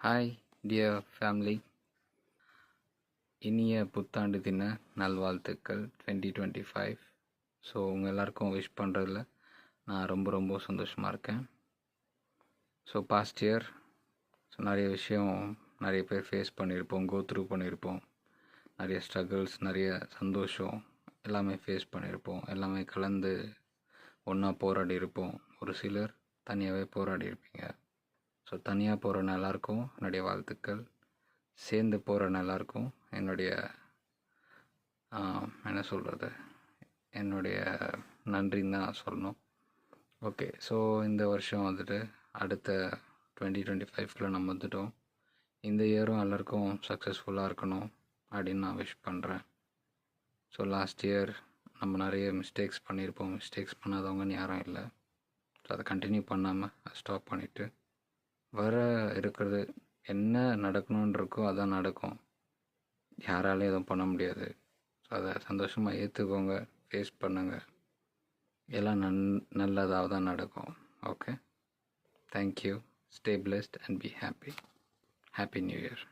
Hi dear family, இனிய புத்தாண்டு தின நல்வாழ்த்துக்கள் 2025. ஸோ உங்கள் எல்லாருக்கும் விஷ் பண்ணுறதுல நான் ரொம்ப சந்தோஷமாக இருக்கேன். ஸோ பாஸ்ட் இயர் நிறைய விஷயம் நிறைய பேர் ஃபேஸ் பண்ணியிருப்போம், கோ த்ரூ பண்ணியிருப்போம். நிறைய ஸ்ட்ரகிள்ஸ், நிறைய சந்தோஷம் எல்லாமே ஃபேஸ் பண்ணியிருப்போம். எல்லாமே கலந்து ஒன்றா போராடி இருப்போம். ஒரு சிலர் தனியாகவே போராடி இருப்பீங்க. ஸோ தனியாக போகிற எல்லாருக்கும் என்னுடைய வாழ்த்துக்கள். சேர்ந்து போகிற எல்லாருக்கும் என்னுடைய என்ன சொல்கிறது, என்னுடைய நன்றின்னு தான் நான் சொல்லணும். ஓகே, ஸோ இந்த வருஷம் வந்துட்டு அடுத்த 2025 நம்ம வந்துட்டோம். இந்த இயரும் எல்லாருக்கும் சக்ஸஸ்ஃபுல்லாக இருக்கணும் அப்படின்னு நான் விஷ் பண்ணுறேன். ஸோ லாஸ்ட் இயர் நம்ம நிறைய மிஸ்டேக்ஸ் பண்ணியிருப்போம். மிஸ்டேக்ஸ் பண்ணாதவங்கன்னு யாரும் இல்லை. ஸோ அதை கண்டினியூ பண்ணாமல் ஸ்டாப் பண்ணிவிட்டு வர இருக்கிறது என்ன நடக்கணுன்னு இருக்கோ அதான் நடக்கும். யாராலையும் எதுவும் பண்ண முடியாது. ஸோ அதை சந்தோஷமாக ஏற்றுக்கோங்க, ஃபேஸ் பண்ணுங்கள். எல்லாம் நல்லதாக தான் நடக்கும். Okay, thank you. Stay blessed and be happy. Happy new year.